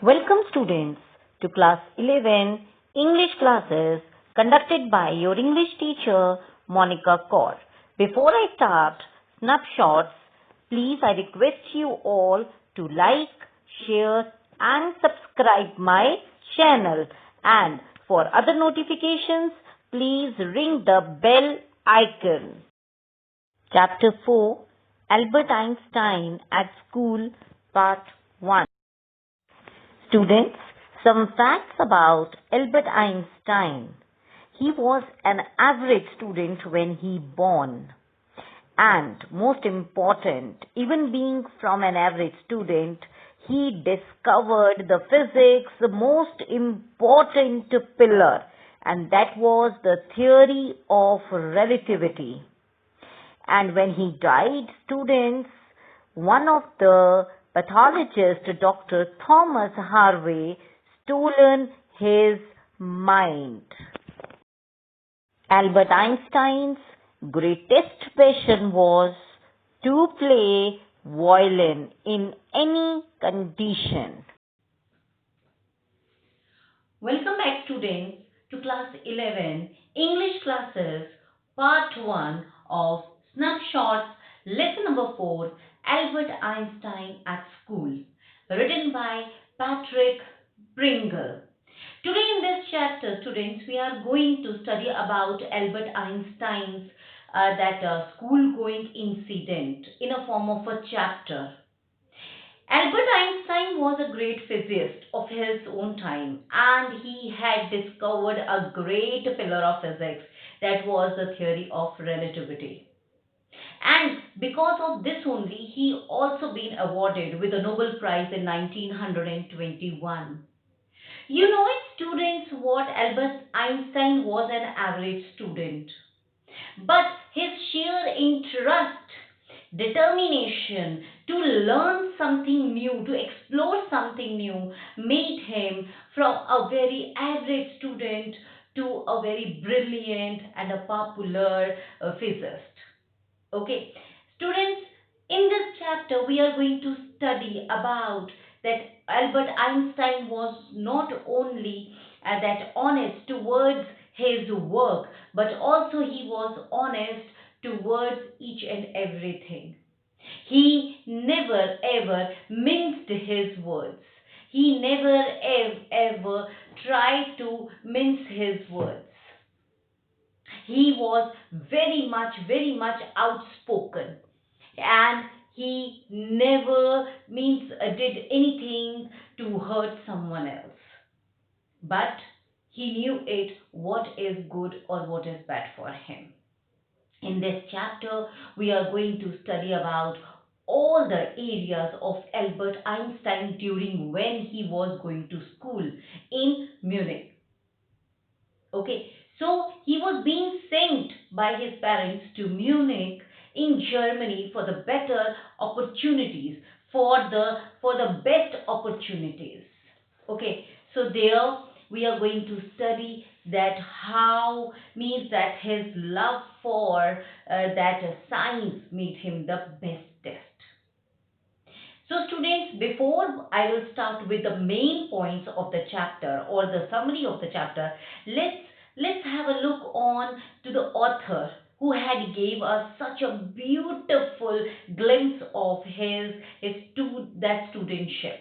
Welcome students to class 11 English classes conducted by your English teacher Monica Kaur. Before I start snapshots, please I request you all to like, share and subscribe my channel, and for other notifications please ring the bell icon. Chapter 4, Albert Einstein at School, Part 1. Students, some facts about Albert Einstein. He was an average student when he born. And most important, even being from an average student, he discovered the physics most important pillar, and that was the theory of relativity. And when he died, students, one of the pathologists, Dr. Thomas Harvey, stolen his mind. Albert Einstein's greatest passion was to play violin in any condition. Welcome back students to class 11 English classes part 1 of Snapshots lesson number 4, Albert Einstein at School, written by Pringle. Today in this chapter, students, we are going to study about Albert Einstein's school-going incident in a form of a chapter. Albert Einstein was a great physicist of his own time, and he had discovered a great pillar of physics, that was the theory of relativity. And because of this only, he also been awarded with the Nobel Prize in 1921. You know it, students, what Albert Einstein was an average student. But his sheer interest, determination to learn something new, to explore something new, made him from a very average student to a very brilliant and a popular physicist. Okay, students, in this chapter we are going to study about that Albert Einstein was not only that honest towards his work, but also he was honest towards each and everything. He never ever minced his words. He never ever tried to mince his words. He was very much outspoken, and he never did anything to hurt someone else. But he knew it what is good or what is bad for him. In this chapter, we are going to study about all the areas of Albert Einstein during when he was going to school in Munich. Okay, so he was being sent by his parents to Munich in Germany for the better opportunities, for the best opportunities. Okay, so there we are going to study that how means that his love for science made him the bestest. So students, before I will start with the main points of the chapter or the summary of the chapter, let's have a look on to the author who had gave us such a beautiful glimpse of that studentship.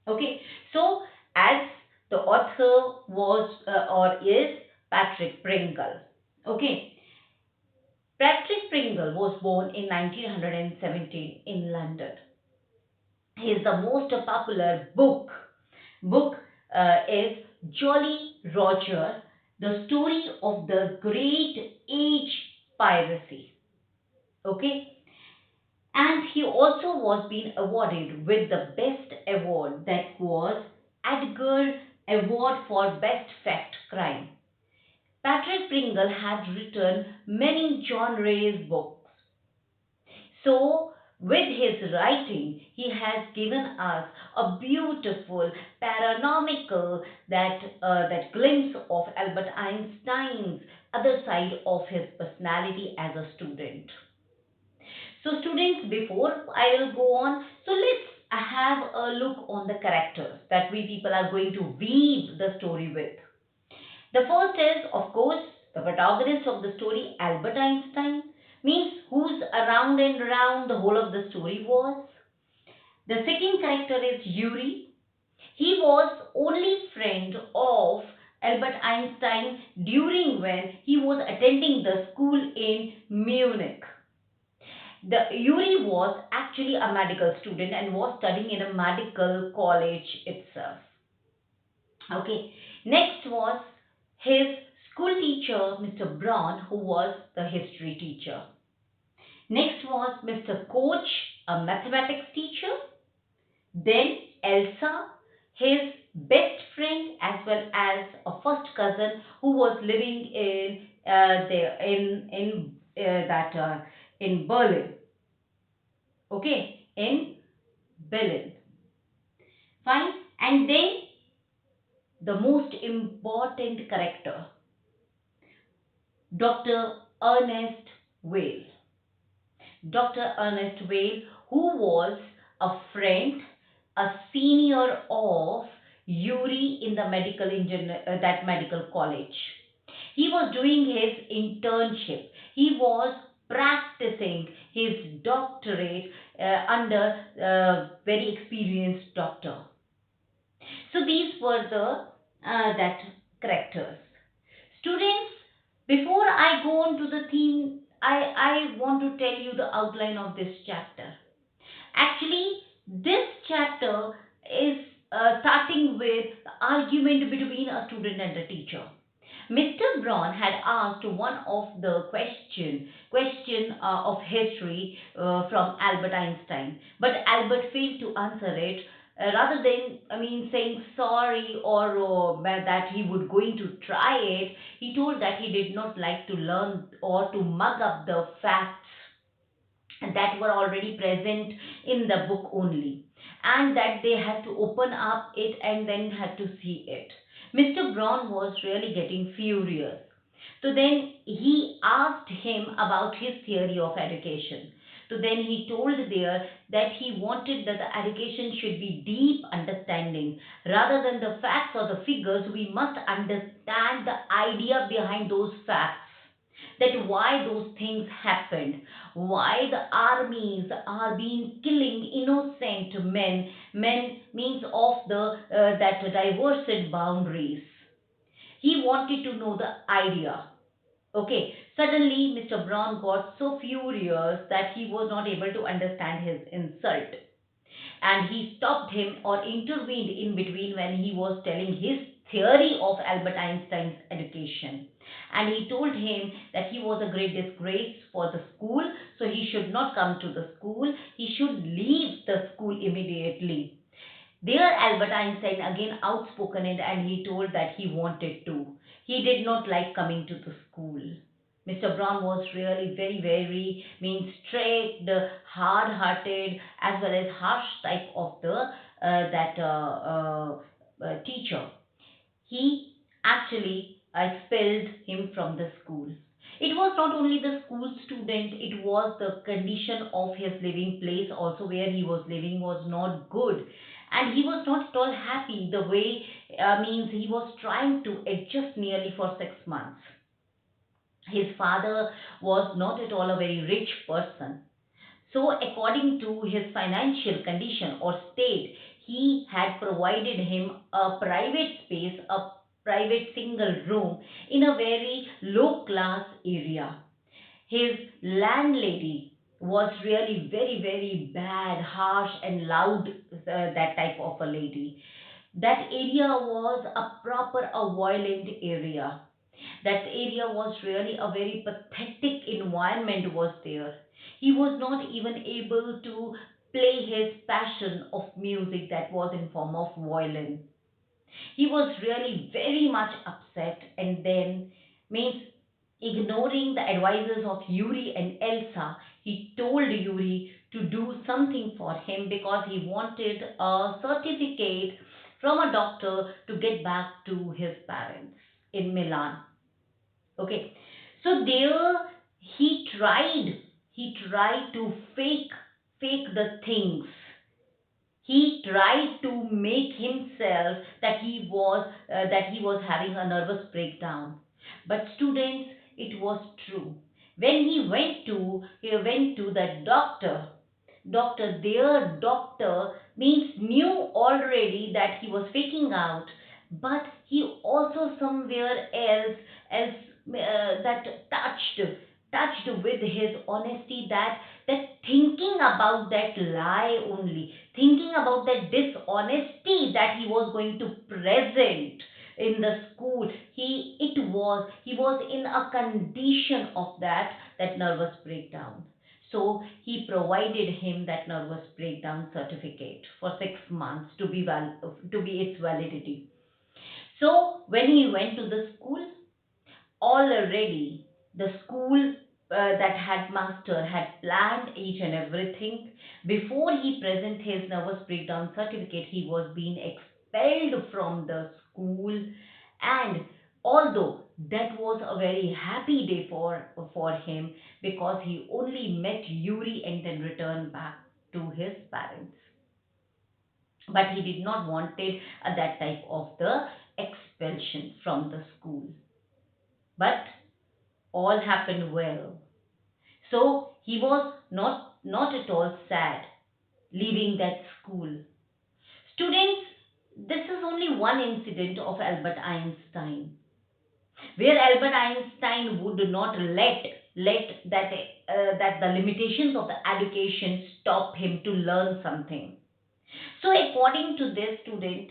Okay, so as the author was or is Patrick Pringle. Okay, Patrick Pringle was born in 1917 in London. Is the most popular book is Jolly Roger, the story of the great age piracy. Okay, and he also was being awarded with the best award, that was Edgar Award for Best Fact Crime. Patrick Pringle had written many genres books. So, with his writing, he has given us a beautiful paranomical that glimpse of Albert Einstein's other side of his personality as a student. So, students, before I will go on, so have a look on the characters that we people are going to weave the story with. The first is, of course, the protagonist of the story, Albert Einstein, means who's around and around the whole of the story was. The second character is Yuri. He was only friend of Albert Einstein during when he was attending the school in Munich. The Yuri was actually a medical student and was studying in a medical college itself. Okay. Next was his school teacher, Mr. Braun, who was the history teacher. Next was Mr. Coach, a mathematics teacher. Then Elsa, his best friend as well as a first cousin who was living in there in that in Berlin. Okay, in Berlin. Fine. And then the most important character, Dr. Ernest Whale. Dr. Ernest Whale, who was a friend, a senior of Yuri in the that medical college. He was doing his internship. He was practicing his doctorate under a very experienced doctor. So these were the that characters. Students, before I go on to the theme, I want to tell you the outline of this chapter. Actually, this chapter is starting with the argument between a student and a teacher. Mr. Braun had asked one of the question of history from Albert Einstein, but Albert failed to answer it. Rather than, saying sorry or that he would going to try it, he told that he did not like to learn or to mug up the facts that were already present in the book only, and that they had to open up it and then had to see it. Mr. Brown was really getting furious. So then he asked him about his theory of education. So then he told there that he wanted that the education should be deep understanding rather than the facts or the figures. We must understand the idea behind those facts, that why those things happened, why the armies are being killing innocent men means of the that diverse boundaries. He wanted to know the idea. Okay, suddenly Mr. Brown got so furious that he was not able to understand his insult, and he stopped him or intervened in between when he was telling his theory of Albert Einstein's education. And he told him that he was a great disgrace for the school, so he should not come to the school, he should leave the school immediately. There, Albert Einstein again outspoken it, and he told that he wanted to. He did not like coming to the school. Mr. Brown was really very, very strict, hard-hearted, as well as harsh type of the that teacher. He actually expelled him from the school. It was not only the school student, it was the condition of his living place also, where he was living was not good. And he was not at all happy the way, he was trying to adjust nearly for 6 months. His father was not at all a very rich person. So, according to his financial condition or state, he had provided him a private space, a private single room in a very low class area. His landlady was really very, very bad, harsh, and loud, that type of a lady. That area was a proper, a violent area. That area was really a very pathetic environment was there. He was not even able to play his passion of music that was in form of violin. He was really very much upset, and then means ignoring the advices of Yuri and Elsa, he told Yuri to do something for him because he wanted a certificate from a doctor to get back to his parents in Milan. Okay, so there he tried to fake the things. He tried to make himself that he was having a nervous breakdown. But students, it was true. When he went to the doctor means knew already that he was faking out, but he also somewhere else that touched with his honesty, that thinking about that lie only, thinking about that dishonesty that he was going to present in the school, he was in a condition of that nervous breakdown. So he provided him that nervous breakdown certificate for 6 months to be its validity. So when he went to the school, already the school, that headmaster had planned each and everything. Before he present his nervous breakdown certificate, he was being expelled from the school. And although that was a very happy day for him, because he only met Yuri and then returned back to his parents, but he did not wanted that type of the expulsion from the school. But all happened well. So he was not at all sad leaving that school. Students, this is only one incident of Albert Einstein, where Albert Einstein would not let that the limitations of the education stop him to learn something. So according to this student,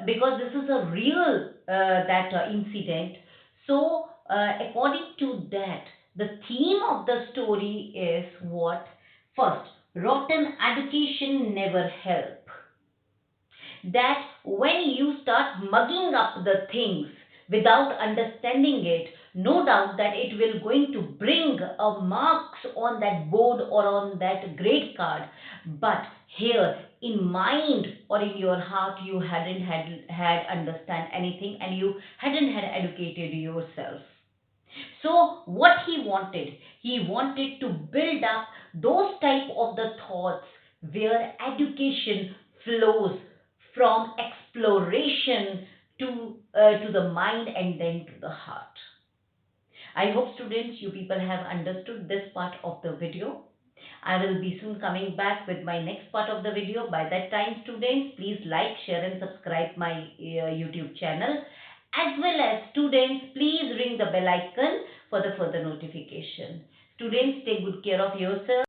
because this is a real that incident, so according to that, the theme of the story is what? First, rotten education never help. That when you start mugging up the things without understanding it, no doubt that it will going to bring a marks on that board or on that grade card. But here in mind or in your heart, you hadn't had understand anything, and you hadn't had educated yourself. So what he wanted to build up those type of the thoughts where education flows from exploration to the mind and then to the heart. I hope students, you people have understood this part of the video. I will be soon coming back with my next part of the video. By that time, students, please like, share and subscribe my YouTube channel. As well as students, please ring the bell icon for the further notification. Students, take good care of yourself.